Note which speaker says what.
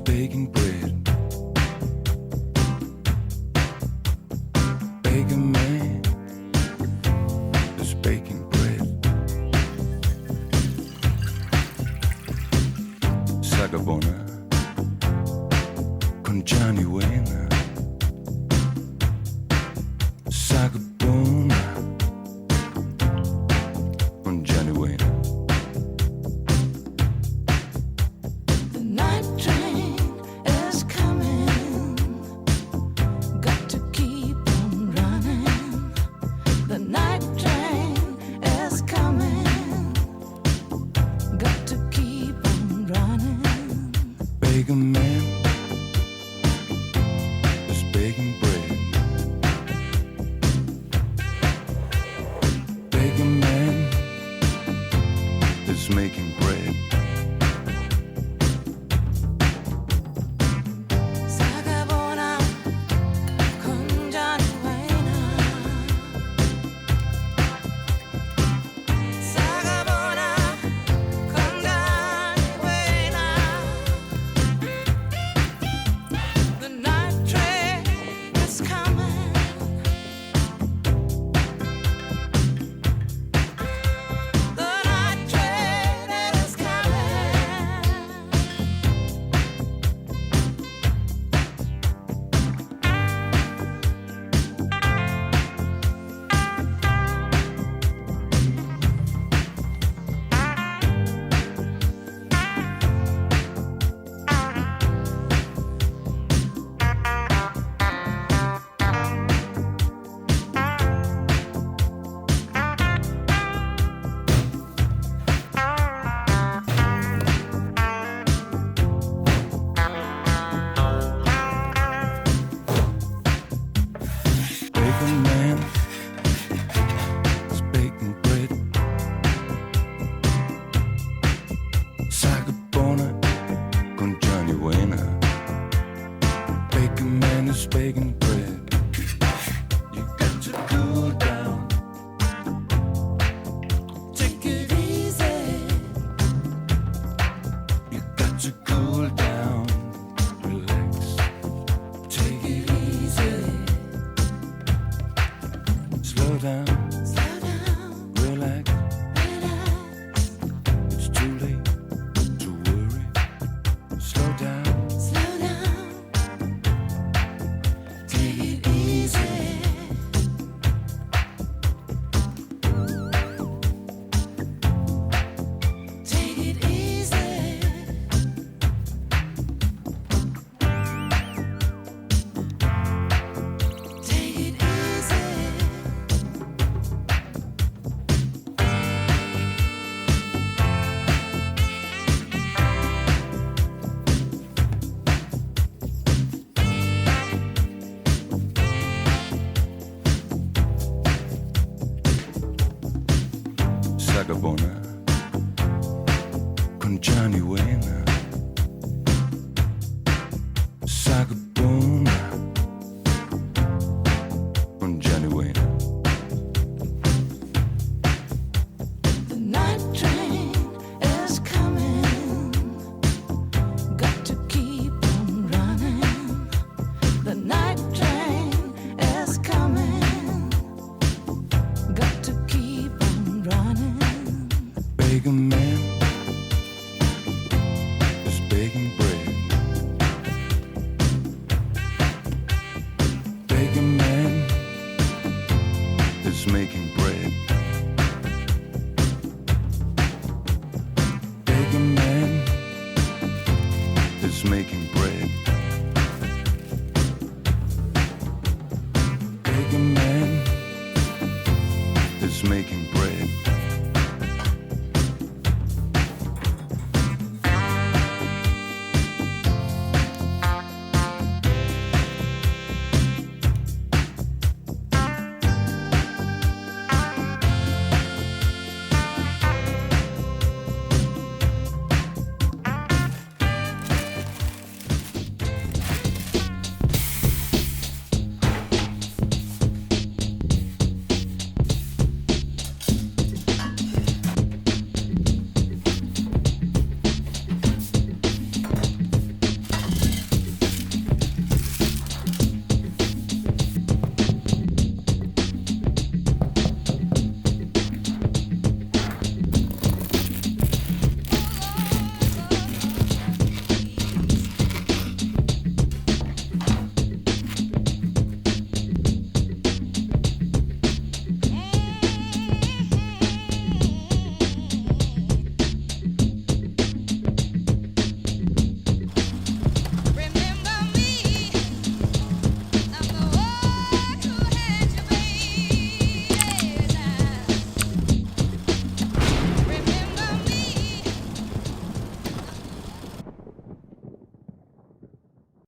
Speaker 1: baking bread. Bakerman is baking bread. Sagabona con Johnny Wayne. Sagabona con Johnny Wayne.
Speaker 2: The night train is coming. Got to keep on running. The night train is coming. Got to keep on running.
Speaker 1: Bakerman is baking bread. Bakerman is making bread.
Speaker 2: Sagabona con Johnny Wayne. Sagabona con Johnny Wayne. The night train is coming. The night train is coming.
Speaker 1: Bakerman is baking bread. Sagabona con Johnny Wayne. Bakerman is baking bread. You got to cool down.
Speaker 2: Take it easy.
Speaker 1: You got to cool down. Relax. Take it easy. Slow down.
Speaker 2: Slow down.
Speaker 1: Relax.
Speaker 2: Relax.
Speaker 1: It's too late to worry. Slow down.
Speaker 2: Slow down. Take it easy. Take it easy. Take it easy.
Speaker 1: Sagabona con Johnny Wayne. Sagabona con Johnny Wayne.
Speaker 2: The night train is coming. Got to keep on running. The night train is coming. Got to keep on running.
Speaker 1: Bakerman is baking bread. Bakerman is making bread. Bakerman is making bread. Bakerman is making bread.